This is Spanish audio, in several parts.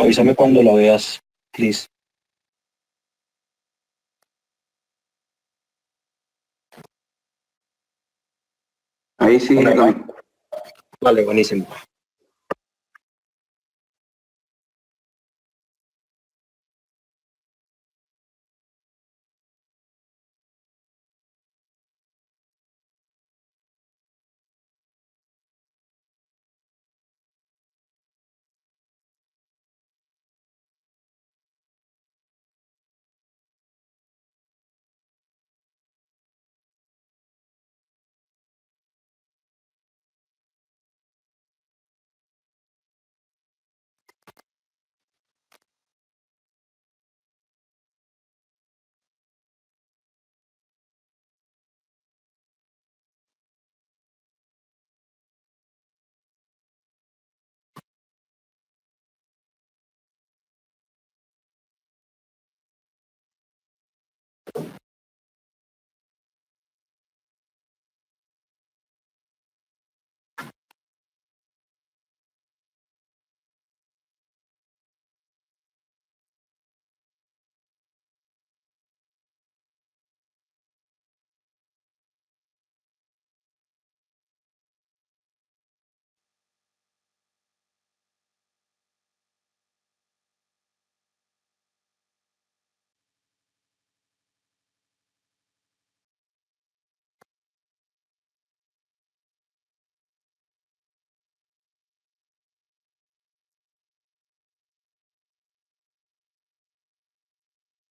Avísame cuando la veas, please. Ahí sí, Bueno, Camilo. vale, buenísimo.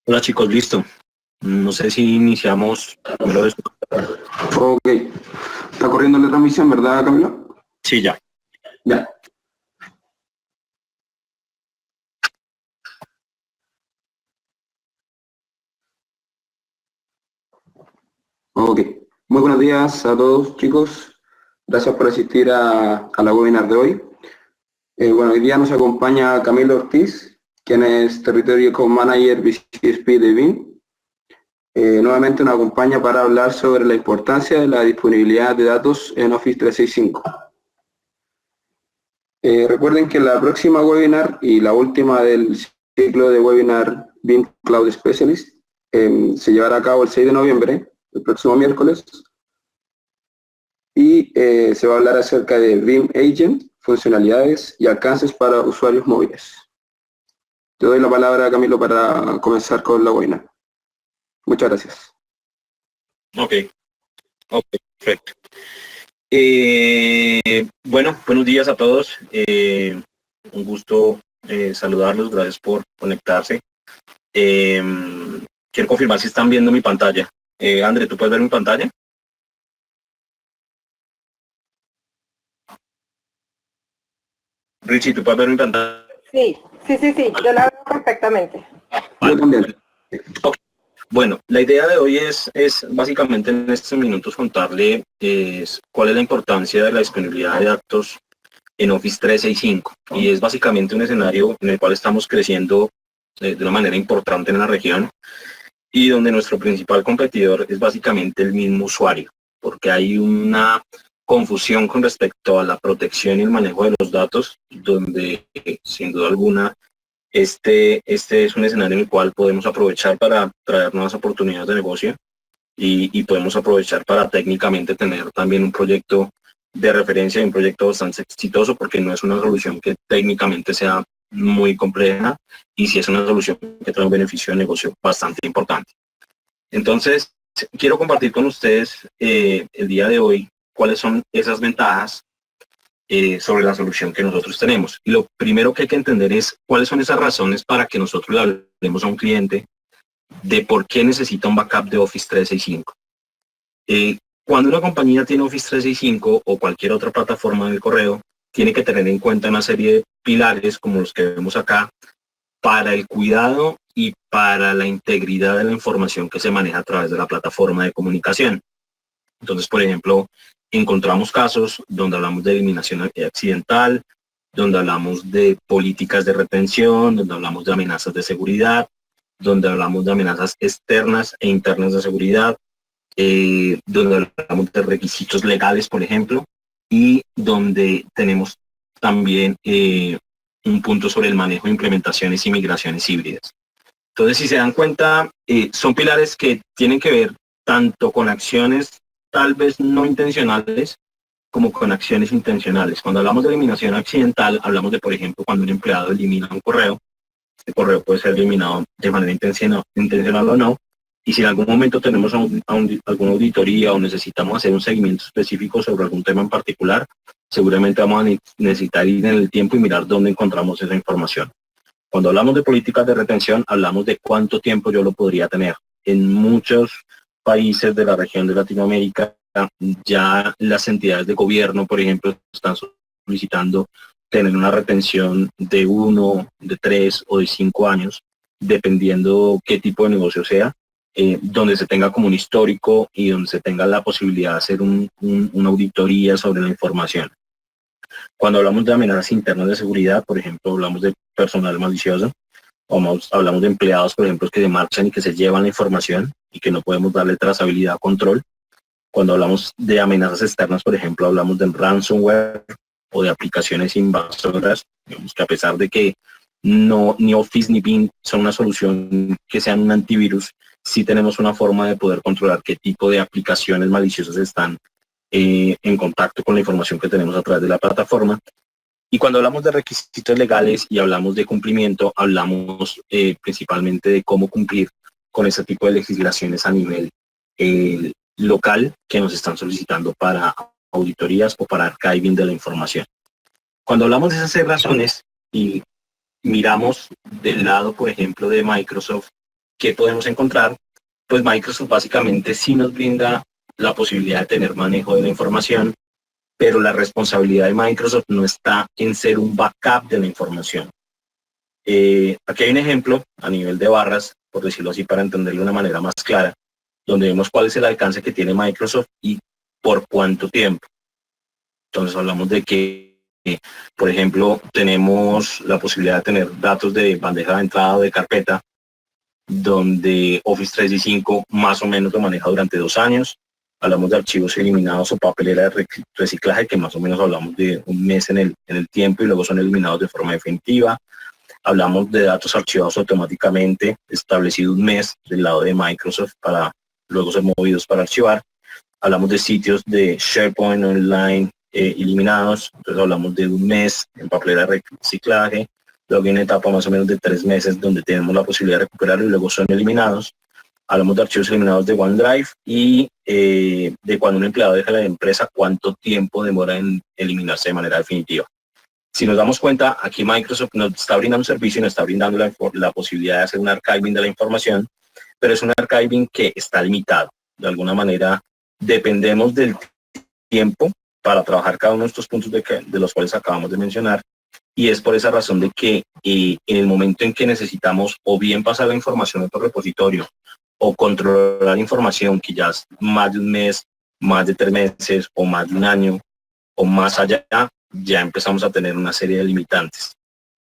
Hola chicos, listo. No sé si iniciamos. Ok. Está corriendo la transmisión, ¿verdad, Camilo? Sí, ya. Ya. Ok. Muy buenos días a todos, chicos. Gracias por asistir a la webinar de hoy. Bueno, hoy día nos acompaña Camilo Ortiz, quien es Territory Account Manager BCSP de BIM. Nuevamente nos acompaña para hablar sobre la importancia de la disponibilidad de datos en Office 365. Recuerden que la próxima webinar y la última del ciclo de webinar BIM Cloud Specialist se llevará a cabo el 6 de noviembre, el próximo miércoles, y se va a hablar acerca de BIM Agent, funcionalidades y alcances para usuarios móviles. Te doy la palabra, Camilo, para comenzar con la webinar. Muchas gracias. Ok, perfecto. Bueno, buenos días a todos. Un gusto saludarlos. Gracias por conectarse. Quiero confirmar si están viendo mi pantalla. André, ¿tú puedes ver mi pantalla? Richie, ¿tú puedes ver mi pantalla? Sí, yo la veo perfectamente. Yo también. Okay. Bueno, la idea de hoy es básicamente en estos minutos contarle cuál es la importancia de la disponibilidad de datos en Office 365 y es básicamente un escenario en el cual estamos creciendo de una manera importante en la región y donde nuestro principal competidor es básicamente el mismo usuario, porque hay una confusión con respecto a la protección y el manejo de los datos, donde sin duda alguna este es un escenario en el cual podemos aprovechar para traer nuevas oportunidades de negocio y podemos aprovechar para técnicamente tener también un proyecto de referencia y un proyecto bastante exitoso porque no es una solución que técnicamente sea muy compleja y sí es una solución que trae un beneficio de negocio bastante importante. Entonces, quiero compartir con ustedes el día de hoy cuáles son esas ventajas sobre la solución que nosotros tenemos. Y lo primero que hay que entender es cuáles son esas razones para que nosotros le hablemos a un cliente de por qué necesita un backup de Office 365. Cuando una compañía tiene Office 365 o cualquier otra plataforma del correo, tiene que tener en cuenta una serie de pilares como los que vemos acá para el cuidado y para la integridad de la información que se maneja a través de la plataforma de comunicación. Entonces, por ejemplo, encontramos casos donde hablamos de eliminación accidental, donde hablamos de políticas de retención, donde hablamos de amenazas de seguridad, donde hablamos de amenazas externas e internas de seguridad, donde hablamos de requisitos legales, por ejemplo, y donde tenemos también un punto sobre el manejo de implementaciones y migraciones híbridas. Entonces, si se dan cuenta, son pilares que tienen que ver tanto con acciones tal vez no intencionales como con acciones intencionales. Cuando hablamos de eliminación accidental, hablamos de, por ejemplo, cuando un empleado elimina un correo. Este correo puede ser eliminado de manera intencional o no. Y si en algún momento tenemos alguna auditoría o necesitamos hacer un seguimiento específico sobre algún tema en particular, seguramente vamos a necesitar ir en el tiempo y mirar dónde encontramos esa información. Cuando hablamos de políticas de retención, hablamos de cuánto tiempo yo lo podría tener. En muchos países de la región de Latinoamérica, ya las entidades de gobierno, por ejemplo, están solicitando tener una retención de 1, de 3 o de 5 años, dependiendo qué tipo de negocio sea, donde se tenga como un histórico y donde se tenga la posibilidad de hacer una auditoría sobre la información. Cuando hablamos de amenazas internas de seguridad, por ejemplo, hablamos de personal malicioso, o hablamos de empleados, por ejemplo, que se marchan y que se llevan la información y que no podemos darle trazabilidad o control. Cuando hablamos de amenazas externas, por ejemplo, hablamos de ransomware o de aplicaciones invasoras, digamos que a pesar de que ni Office ni Bing son una solución que sean un antivirus, sí tenemos una forma de poder controlar qué tipo de aplicaciones maliciosas están en contacto con la información que tenemos a través de la plataforma. Y cuando hablamos de requisitos legales y hablamos de cumplimiento, hablamos principalmente de cómo cumplir con ese tipo de legislaciones a nivel local que nos están solicitando para auditorías o para archiving de la información. Cuando hablamos de esas 6 razones y miramos del lado, por ejemplo, de Microsoft, ¿qué podemos encontrar? Pues Microsoft básicamente sí nos brinda la posibilidad de tener manejo de la información, pero la responsabilidad de Microsoft no está en ser un backup de la información. Aquí hay un ejemplo a nivel de barras, por decirlo así, para entenderlo de una manera más clara, donde vemos cuál es el alcance que tiene Microsoft y por cuánto tiempo. Entonces hablamos de que, por ejemplo, tenemos la posibilidad de tener datos de bandeja de entrada o de carpeta, donde Office 365 más o menos lo maneja durante 2 años. Hablamos de archivos eliminados o papelera de reciclaje, que más o menos hablamos de 1 mes en el tiempo y luego son eliminados de forma definitiva. Hablamos de datos archivados automáticamente, establecido 1 mes del lado de Microsoft para luego ser movidos para archivar. Hablamos de sitios de SharePoint online eliminados, entonces hablamos de 1 mes en papelera de reciclaje, luego hay una etapa más o menos de 3 meses donde tenemos la posibilidad de recuperarlo y luego son eliminados. Hablamos de archivos eliminados de OneDrive y de cuando un empleado deja la empresa, cuánto tiempo demora en eliminarse de manera definitiva. Si nos damos cuenta, aquí Microsoft nos está brindando un servicio y nos está brindando la posibilidad de hacer un archiving de la información, pero es un archiving que está limitado. De alguna manera, dependemos del tiempo para trabajar cada uno de estos puntos de los cuales acabamos de mencionar, y es por esa razón de que en el momento en que necesitamos o bien pasar la información a otro repositorio o controlar información que ya es más de 1 mes, más de 3 meses o más de 1 año o más allá, ya empezamos a tener una serie de limitantes.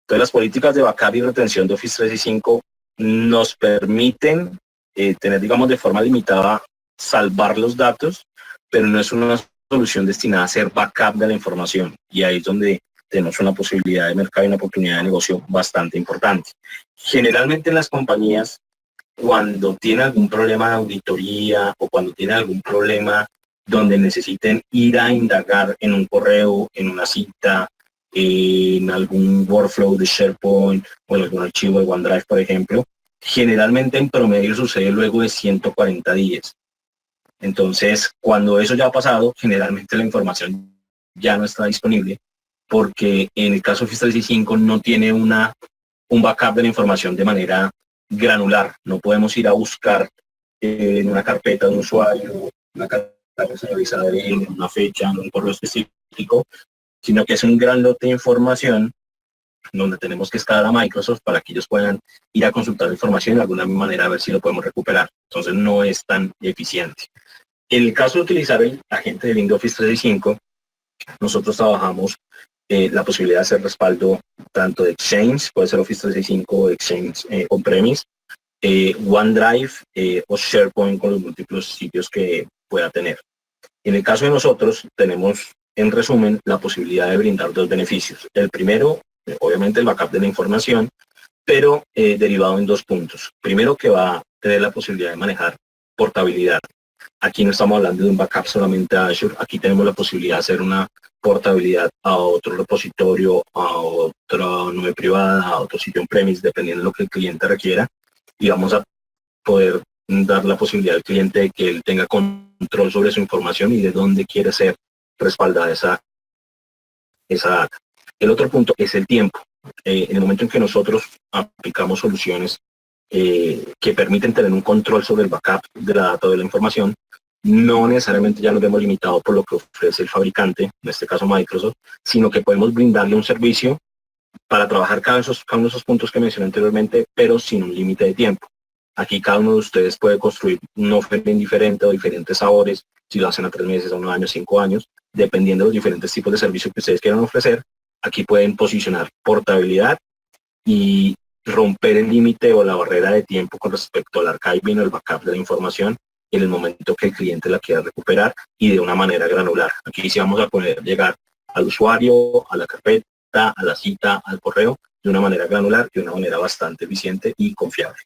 Entonces las políticas de backup y retención de Office 365 nos permiten tener, digamos, de forma limitada, salvar los datos, pero no es una solución destinada a hacer backup de la información. Y ahí es donde tenemos una posibilidad de mercado y una oportunidad de negocio bastante importante. Generalmente en las compañías, cuando tienen algún problema de auditoría o cuando tienen algún problema donde necesiten ir a indagar en un correo, en una cita, en algún workflow de SharePoint o en algún archivo de OneDrive, por ejemplo, generalmente en promedio sucede luego de 140 días. Entonces, cuando eso ya ha pasado, generalmente la información ya no está disponible, porque en el caso de Office 365 no tiene un backup de la información de manera granular. No podemos ir a buscar en una carpeta de un usuario, una carpeta personalizada de él, una fecha, un correo específico, sino que es un gran lote de información donde tenemos que escalar a Microsoft para que ellos puedan ir a consultar la información y de alguna manera a ver si lo podemos recuperar. Entonces no es tan eficiente. En el caso de utilizar el agente de link de Office 365, nosotros trabajamos la posibilidad de hacer respaldo tanto de Exchange, puede ser Office 365 Exchange on-premise, OneDrive o SharePoint con los múltiples sitios que pueda tener. En el caso de nosotros, tenemos en resumen la posibilidad de brindar 2 beneficios. El primero obviamente el backup de la información, pero derivado en 2 puntos. Primero, que va a tener la posibilidad de manejar portabilidad. Aquí no estamos hablando de un backup solamente a Azure, aquí tenemos la posibilidad de hacer una portabilidad a otro repositorio, a otra nube privada, a otro sitio on-premise, dependiendo de lo que el cliente requiera, y vamos a poder dar la posibilidad al cliente de que él tenga control sobre su información y de dónde quiere ser respaldada esa data. El otro punto es el tiempo. En el momento en que nosotros aplicamos soluciones que permiten tener un control sobre el backup de la data o de la información, no necesariamente ya nos vemos limitados por lo que ofrece el fabricante, en este caso Microsoft, sino que podemos brindarle un servicio para trabajar cada uno de esos puntos que mencioné anteriormente, pero sin un límite de tiempo. Aquí cada uno de ustedes puede construir un offering diferente o diferentes sabores, si lo hacen a 3 meses, a 1 año, 5 años, dependiendo de los diferentes tipos de servicios que ustedes quieran ofrecer. Aquí pueden posicionar portabilidad y romper el límite o la barrera de tiempo con respecto al archiving o el backup de la información en el momento que el cliente la quiera recuperar y de una manera granular. Aquí sí vamos a poder llegar al usuario, a la carpeta, a la cita, al correo, de una manera granular y de una manera bastante eficiente y confiable.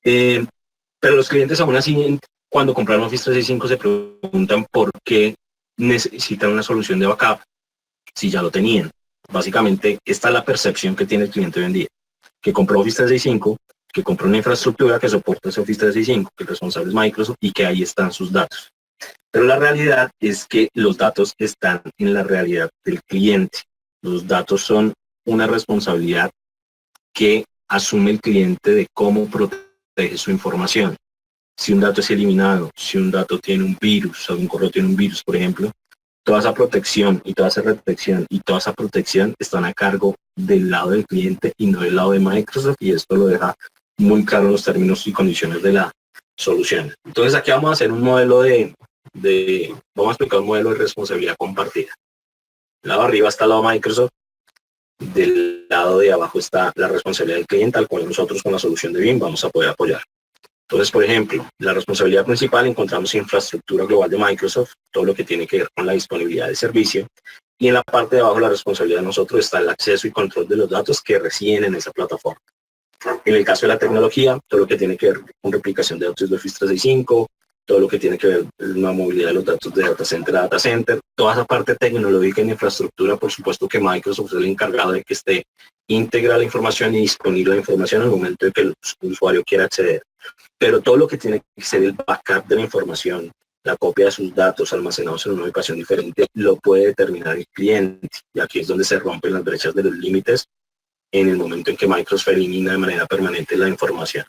Pero los clientes aún así, cuando compraron Office 365, se preguntan por qué necesitan una solución de backup si ya lo tenían. Básicamente, esta es la percepción que tiene el cliente hoy en día, que compró Office 365, que compró una infraestructura que soporta ese Office 365, que el responsable es Microsoft y que ahí están sus datos. Pero la realidad es que los datos están en la realidad del cliente. Los datos son una responsabilidad que asume el cliente de cómo protege su información. Si un dato es eliminado, si un dato tiene un virus, o un correo tiene un virus, por ejemplo, toda esa protección y toda esa reprotección y toda esa protección están a cargo del lado del cliente y no del lado de Microsoft, y esto lo deja muy claro en los términos y condiciones de la solución. Entonces aquí vamos a hacer un modelo vamos a explicar un modelo de responsabilidad compartida. Del lado de arriba está el lado de Microsoft, del lado de abajo está la responsabilidad del cliente, al cual nosotros con la solución de BIM vamos a poder apoyar. Entonces, por ejemplo, la responsabilidad principal encontramos infraestructura global de Microsoft, todo lo que tiene que ver con la disponibilidad de servicio, y en la parte de abajo la responsabilidad de nosotros está el acceso y control de los datos que residen en esa plataforma. En el caso de la tecnología, todo lo que tiene que ver con replicación de datos de Office 365, todo lo que tiene que ver con la movilidad de los datos de data center a data center, toda esa parte tecnológica en infraestructura, por supuesto que Microsoft es el encargado de que esté íntegra la información y disponible la información al momento de que el usuario quiera acceder. Pero todo lo que tiene que ser el backup de la información, la copia de sus datos almacenados en una ubicación diferente, lo puede determinar el cliente. Y aquí es donde se rompen las brechas de los límites en el momento en que Microsoft elimina de manera permanente la información.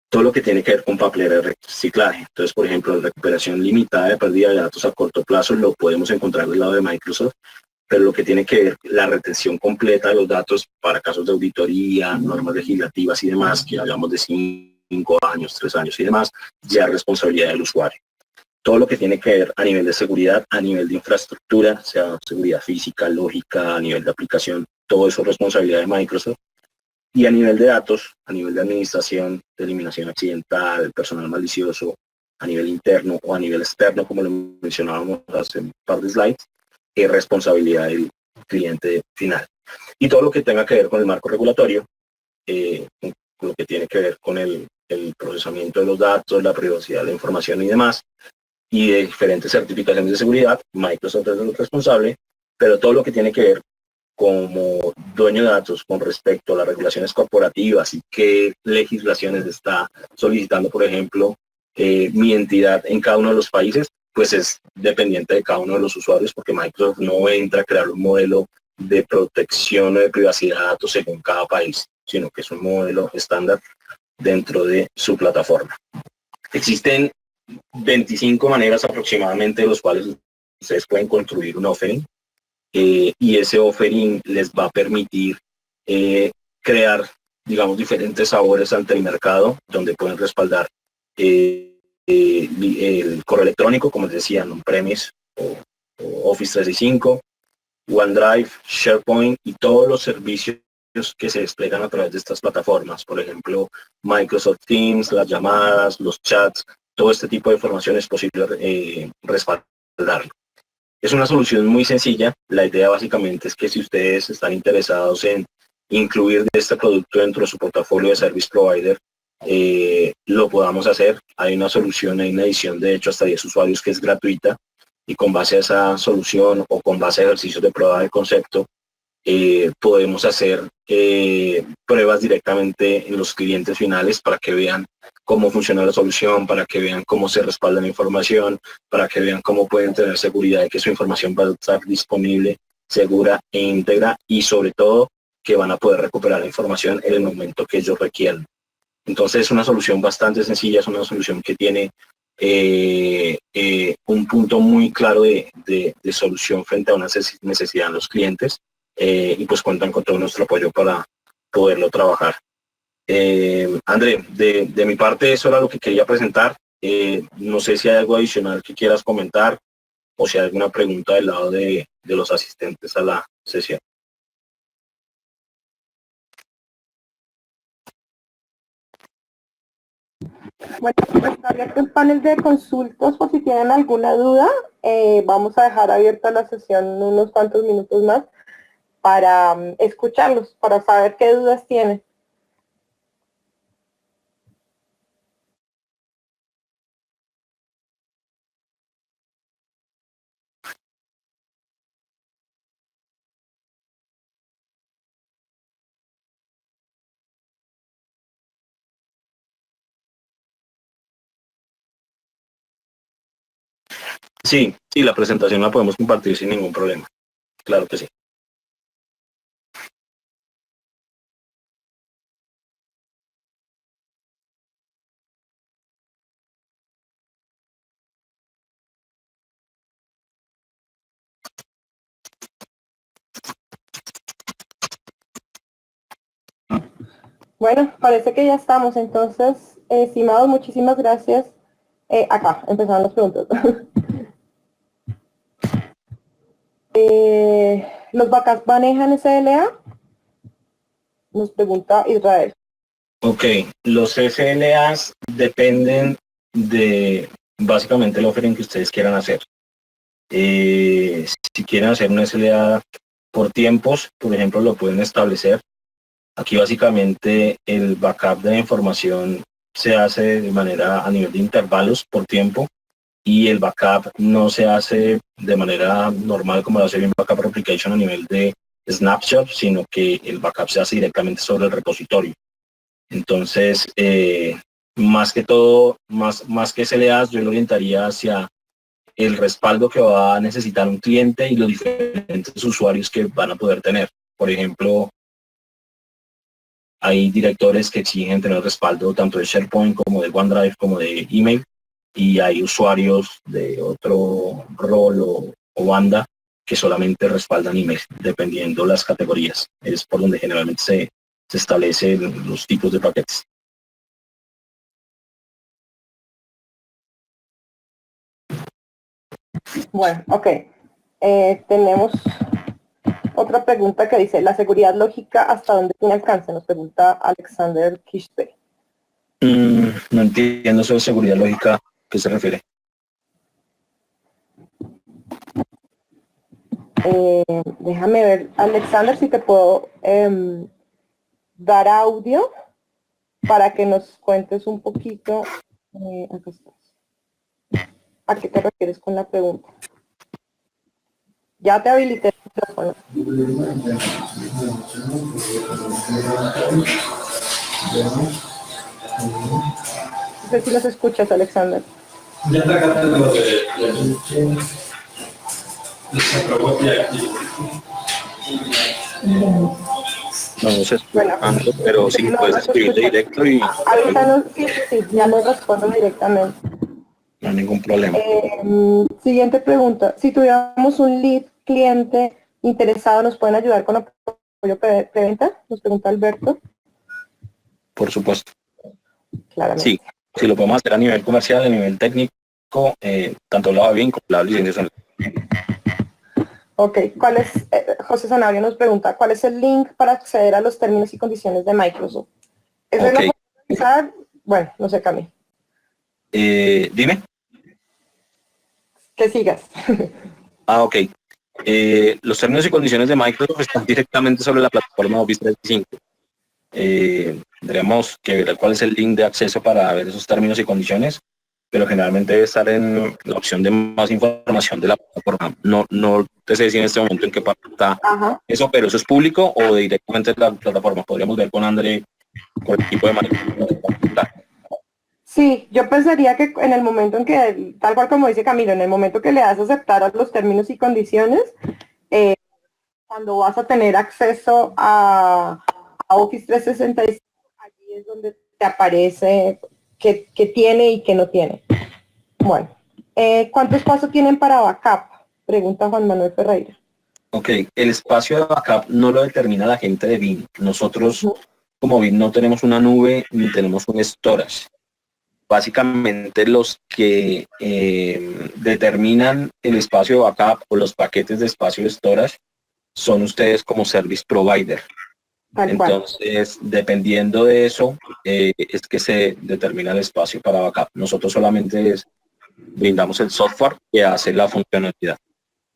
Todo lo que tiene que ver con papelera de reciclaje. Entonces, por ejemplo, la recuperación limitada de pérdida de datos a corto plazo lo podemos encontrar del lado de Microsoft, pero lo que tiene que ver la retención completa de los datos para casos de auditoría, normas legislativas y demás, que hablamos de 5 años, 3 años y demás, ya es responsabilidad del usuario. Todo lo que tiene que ver a nivel de seguridad, a nivel de infraestructura, sea seguridad física, lógica, a nivel de aplicación, todo eso es responsabilidad de Microsoft. Y a nivel de datos, a nivel de administración, de eliminación accidental, personal malicioso, a nivel interno o a nivel externo, como lo mencionábamos hace un par de slides, es responsabilidad del cliente final. Y todo lo que tenga que ver con el marco regulatorio, con lo que tiene que ver con el procesamiento de los datos, la privacidad de la información y demás, y de diferentes certificaciones de seguridad, Microsoft es el responsable, pero todo lo que tiene que ver como dueño de datos con respecto a las regulaciones corporativas y qué legislaciones está solicitando, por ejemplo, mi entidad en cada uno de los países, pues es dependiente de cada uno de los usuarios, porque Microsoft no entra a crear un modelo de protección o de privacidad de datos según cada país, sino que es un modelo estándar dentro de su plataforma. Existen 25 maneras aproximadamente de los cuales ustedes pueden construir un offering, y ese offering les va a permitir crear, digamos, diferentes sabores ante el mercado, donde pueden respaldar el correo electrónico, como les decía, on-premise o Office 365, OneDrive, SharePoint y todos los servicios que se desplegan a través de estas plataformas. Por ejemplo, Microsoft Teams, las llamadas, los chats, todo este tipo de información es posible respaldarlo. Es una solución muy sencilla. La idea básicamente es que si ustedes están interesados en incluir este producto dentro de su portafolio de Service Provider, lo podamos hacer. Hay una solución, hay una edición de hecho hasta 10 usuarios que es gratuita, y con base a esa solución o con base a ejercicios de prueba de concepto, podemos hacer pruebas directamente en los clientes finales para que vean cómo funciona la solución, para que vean cómo se respalda la información, para que vean cómo pueden tener seguridad de que su información va a estar disponible, segura e íntegra, y sobre todo que van a poder recuperar la información en el momento que ellos requieran. Entonces es una solución bastante sencilla, es una solución que tiene un punto muy claro de solución frente a una necesidad de los clientes, y pues cuentan con todo nuestro apoyo para poderlo trabajar. André, de mi parte eso era lo que quería presentar. No sé si hay algo adicional que quieras comentar o si hay alguna pregunta del lado de los asistentes a la sesión. Bueno, pues está abierto el panel de consultas por si tienen alguna duda. Vamos a dejar abierta la sesión unos cuantos minutos más para escucharlos, para saber qué dudas tienen. Sí, sí, la presentación la podemos compartir sin ningún problema. Claro que sí. Bueno, parece que ya estamos. Entonces, estimados, muchísimas gracias. Acá, empezaron las preguntas. ¿Los backups manejan SLA? Nos pregunta Israel. Ok, los SLAs dependen de básicamente el offering que ustedes quieran hacer. Si quieren hacer un SLA por tiempos, por ejemplo, lo pueden establecer. Aquí básicamente el backup de la información se hace de manera a nivel de intervalos por tiempo, y el backup no se hace de manera normal como lo hace bien Backup Replication a nivel de snapshot, sino que el backup se hace directamente sobre el repositorio. Entonces, más que todo, más que SLAs, yo lo orientaría hacia el respaldo que va a necesitar un cliente y los diferentes usuarios que van a poder tener. Por ejemplo, hay directores que exigen tener respaldo tanto de SharePoint como de OneDrive como de email, y hay usuarios de otro rol o banda que solamente respaldan email, dependiendo las categorías. Es por donde generalmente se establecen los tipos de paquetes. Bueno, ok. Tenemos otra pregunta que dice, ¿la seguridad lógica hasta dónde tiene alcance? Nos pregunta Alexander Kishpe. No entiendo eso de seguridad lógica, ¿a qué se refiere? Déjame ver, Alexander, si te puedo dar audio para que nos cuentes un poquito. Acá estás. ¿A qué te refieres con la pregunta? Ya te habilité el micrófono. No sé si los escuchas, Alexander. Ya está cantando lo de No sé, Bueno, pero sí puedes escribir directo y avísanos, sí, ya les respondo directamente. no hay ningún problema. Siguiente pregunta. Si tuviéramos un lead cliente interesado, ¿nos pueden ayudar con apoyo preventa? Nos pregunta Alberto. Por supuesto. Claramente. Sí, si lo podemos hacer a nivel comercial, a nivel técnico, tanto la bien como la licencia. Ok, ¿cuál es, José Sanabria nos pregunta, ¿cuál es el link para acceder a los términos y condiciones de Microsoft? ¿Eso Ok. es lo que utilizar? Bueno, no sé, Cami. Dime. Que sigas. Ok. Los términos y condiciones de Microsoft están directamente sobre la plataforma Office 365. Tendríamos que ver cuál es el link de acceso para ver esos términos y condiciones, pero generalmente debe estar en la opción de más información de la plataforma. No te sé decir en este momento en qué parte está Ajá. eso, pero eso es público o directamente de la plataforma. Podríamos ver con André, con el equipo de Microsoft. Sí, yo pensaría que en el momento en que, tal cual como dice Camilo, en el momento que le das a aceptar a los términos y condiciones, cuando vas a tener acceso a Office 365, allí es donde te aparece que tiene y que no tiene. Bueno, ¿cuánto espacio tienen para backup? Pregunta Juan Manuel Ferreira. Ok, el espacio de backup no lo determina la gente de BIM. Nosotros, como BIM, no tenemos una nube ni tenemos un storage. Básicamente los que determinan el espacio de backup o los paquetes de espacio de storage son ustedes como service provider. Tal cual. Entonces, dependiendo de eso, es que se determina el espacio para backup. Nosotros solamente brindamos el software que hace la funcionalidad.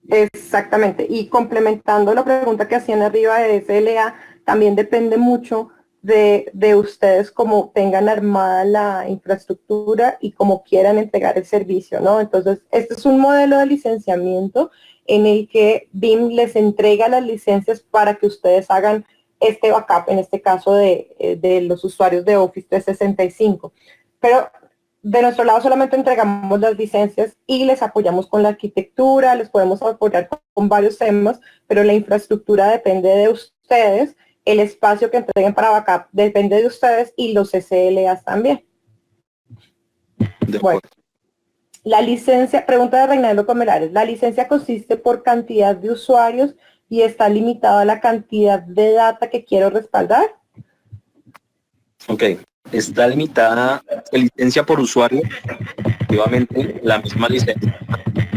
Exactamente. Y complementando la pregunta que hacían arriba de SLA, también depende mucho de ustedes cómo tengan armada la infraestructura y cómo quieran entregar el servicio, ¿no? Entonces, este es un modelo de licenciamiento en el que BIM les entrega las licencias para que ustedes hagan este backup, en este caso de los usuarios de Office 365. Pero de nuestro lado solamente entregamos las licencias y les apoyamos con la arquitectura, les podemos apoyar con varios temas, pero la infraestructura depende de ustedes, el espacio que entreguen para backup depende de ustedes y los SLAs también. Bueno, la licencia, pregunta de Reinaldo Comelares, ¿la licencia consiste por cantidad de usuarios y está limitada a la cantidad de data que quiero respaldar? Ok, está limitada la licencia por usuario. Efectivamente, la misma licencia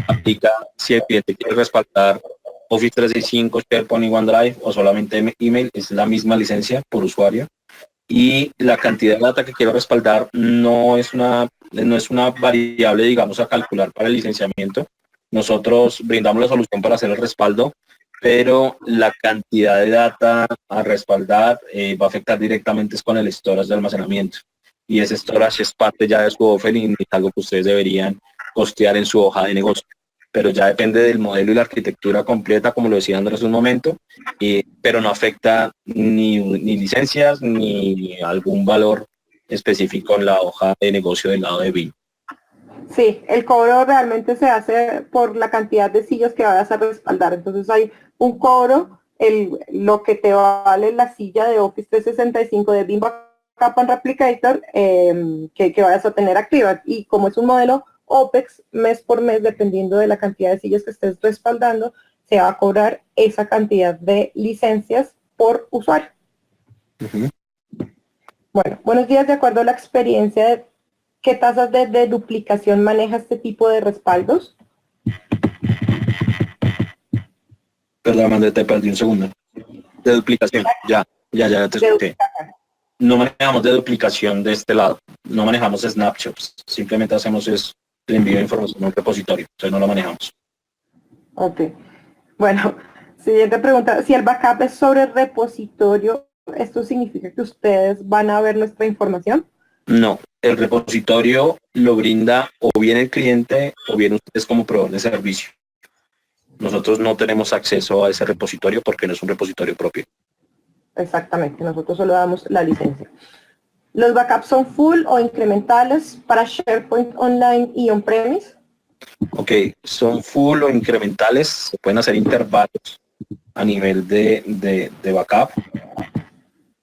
aplica si el cliente quiere respaldar Office 365, SharePoint y OneDrive o solamente email, es la misma licencia por usuario. Y la cantidad de data que quiero respaldar no es una variable, digamos, a calcular para el licenciamiento. Nosotros brindamos la solución para hacer el respaldo, pero la cantidad de data a respaldar va a afectar directamente con el storage de almacenamiento. Y ese storage es parte ya de su offering y es algo que ustedes deberían costear en su hoja de negocio. Pero ya depende del modelo y la arquitectura completa, como lo decía Andrés hace un momento, pero no afecta ni licencias ni algún valor específico en la hoja de negocio del lado de BIM. Sí, el cobro realmente se hace por la cantidad de sillas que vayas a respaldar. Entonces hay un cobro, lo que te vale la silla de Office 365 de BIM Backup and Replicator que vayas a tener activa. Y como es un modelo OPEX, mes por mes, dependiendo de la cantidad de sillas que estés respaldando, se va a cobrar esa cantidad de licencias por usuario. Bueno, buenos días. De acuerdo a la experiencia, ¿qué tasas de duplicación maneja este tipo de respaldos? Perdón, te perdí un segundo. De duplicación, ya te escuché. No manejamos de duplicación de este lado. No manejamos snapshots. Simplemente hacemos el envío de información a un repositorio. Entonces no lo manejamos. Ok. Bueno, siguiente pregunta. Si el backup es sobre repositorio, ¿esto significa que ustedes van a ver nuestra información? No, el repositorio lo brinda o bien el cliente o bien ustedes como proveedor de servicio. Nosotros no tenemos acceso a ese repositorio porque no es un repositorio propio. Exactamente, nosotros solo damos la licencia. ¿Los backups son full o incrementales para SharePoint Online y on-premise? Ok, son full o incrementales, se pueden hacer intervalos a nivel de backup,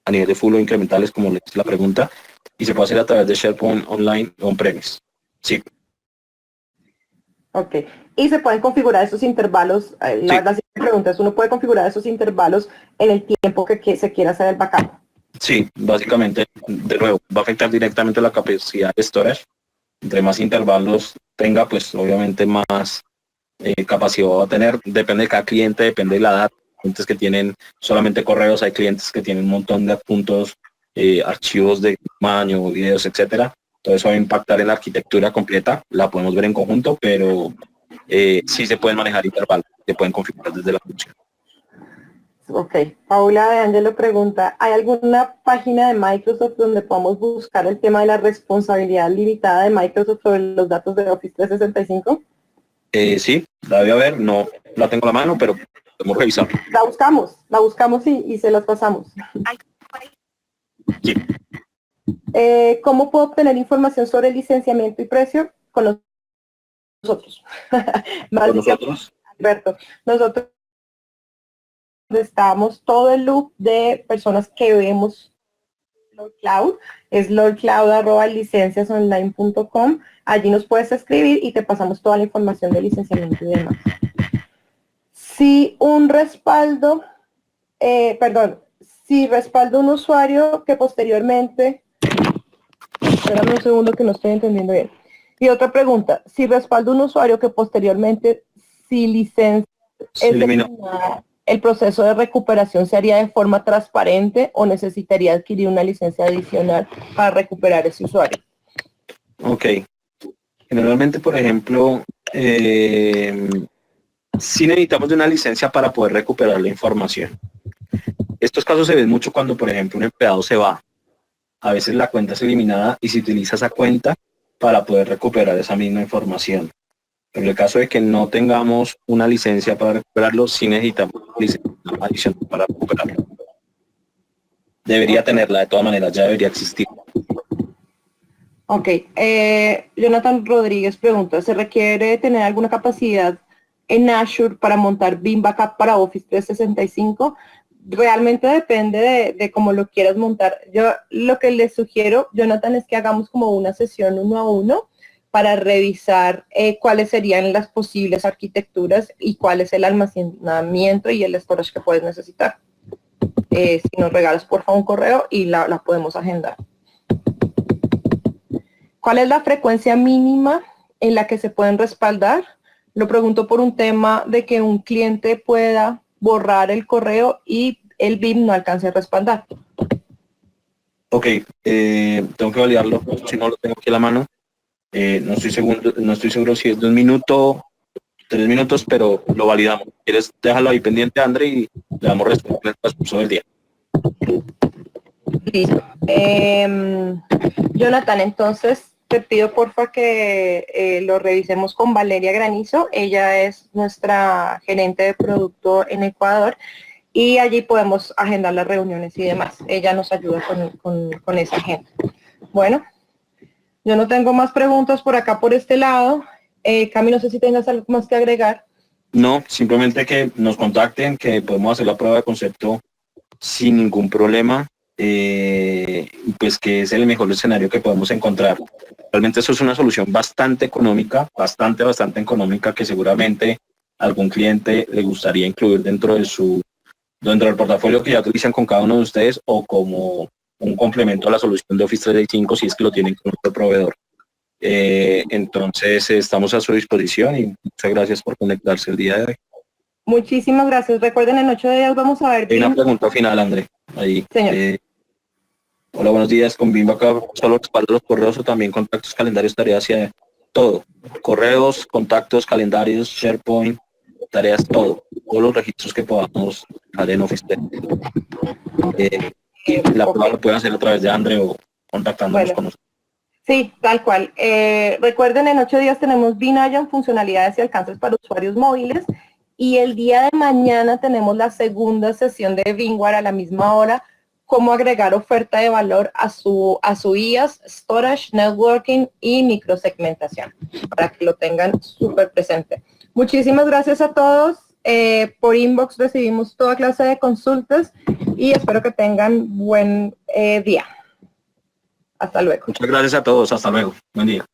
a nivel de full o incrementales, como le dice la pregunta, y se puede hacer a través de SharePoint Online o on-premise. Sí. Ok, y se pueden configurar esos intervalos, la siguiente pregunta es, ¿uno puede configurar esos intervalos en el tiempo que se quiera hacer el backup? Sí, básicamente, de nuevo, va a afectar directamente la capacidad de storage. Entre más intervalos tenga, pues obviamente más capacidad va a tener. Depende de cada cliente, depende de la edad. Hay clientes que tienen solamente correos, hay clientes que tienen un montón de adjuntos, archivos de tamaño, videos, etcétera. Todo eso va a impactar en la arquitectura completa. La podemos ver en conjunto, pero sí se pueden manejar intervalos, se pueden configurar desde la función. Ok, Paula de Angelo pregunta, ¿hay alguna página de Microsoft donde podamos buscar el tema de la responsabilidad limitada de Microsoft sobre los datos de Office 365? Sí, la debe haber, no la tengo a la mano, pero podemos revisar. La buscamos y se las pasamos. Sí. ¿Cómo puedo obtener información sobre licenciamiento y precio? Con nosotros. Con nosotros. Alberto, nosotros estamos todo el loop de personas que vemos Lord Cloud, es lordcloud@licenciasonline.com. Allí nos puedes escribir y te pasamos toda la información de licenciamiento y demás. Si un respaldo, si respaldo un usuario que posteriormente, espérame un segundo que no estoy entendiendo bien. Y otra pregunta, si respaldo un usuario que posteriormente, si licencia Se es eliminó. eliminada, ¿el proceso de recuperación se haría de forma transparente o necesitaría adquirir una licencia adicional para recuperar ese usuario? Ok. Generalmente, por ejemplo, sí necesitamos de una licencia para poder recuperar la información. Estos casos se ven mucho cuando, por ejemplo, un empleado se va. A veces la cuenta es eliminada y se utiliza esa cuenta para poder recuperar esa misma información. En el caso de que no tengamos una licencia para recuperarlo, sí necesitamos una licencia adicional para recuperarlo. Debería tenerla, de todas maneras, ya debería existir. Ok, Jonathan Rodríguez pregunta, ¿se requiere tener alguna capacidad en Azure para montar Beam Backup para Office 365? Realmente depende de cómo lo quieras montar. Yo lo que les sugiero, Jonathan, es que hagamos como una sesión 1 a 1 para revisar cuáles serían las posibles arquitecturas y cuál es el almacenamiento y el storage que puedes necesitar. Si nos regalas por favor un correo y la podemos agendar. ¿Cuál es la frecuencia mínima en la que se pueden respaldar? Lo pregunto por un tema de que un cliente pueda borrar el correo y el BIM no alcance a respaldar. Ok, tengo que validarlo, si no lo tengo aquí a la mano. No estoy seguro si es de 1 minuto, 3 minutos, pero lo validamos. ¿Quieres dejarlo ahí pendiente, André, y le damos respuesta en el transcurso del día? Listo. Jonathan, entonces te pido porfa que lo revisemos con Valeria Granizo. Ella es nuestra gerente de producto en Ecuador y allí podemos agendar las reuniones y demás. Ella nos ayuda con esa agenda. Bueno, yo no tengo más preguntas por acá, por este lado. Cami, no sé si tengas algo más que agregar. No, simplemente que nos contacten, que podemos hacer la prueba de concepto sin ningún problema, pues que es el mejor escenario que podemos encontrar. Realmente eso es una solución bastante económica, bastante económica, que seguramente algún cliente le gustaría incluir dentro del portafolio que ya utilizan con cada uno de ustedes, o como un complemento a la solución de Office 365 si es que lo tienen con otro proveedor. Entonces estamos a su disposición y muchas gracias por conectarse el día de hoy. Muchísimas gracias. Recuerden, en 8 días vamos a ver. Hay una pregunta final, André. Ahí. Señor. Hola, buenos días. Con BIM Backup solo respaldo los correos o también contactos, calendarios, tareas, todo. Correos, contactos, calendarios, SharePoint, tareas, todo. Todos los registros que podamos dejar en Office. Y la prueba lo pueden hacer a través de André o contactándonos con nosotros. Sí, tal cual. Recuerden, en 8 días tenemos BIM funcionalidades y alcances para usuarios móviles. Y el día de mañana tenemos la segunda sesión de VMware a la misma hora, cómo agregar oferta de valor a su IaaS, storage, networking y microsegmentación, para que lo tengan súper presente. Muchísimas gracias a todos. Por inbox recibimos toda clase de consultas y espero que tengan buen día. Hasta luego. Muchas gracias a todos. Hasta luego. Buen día.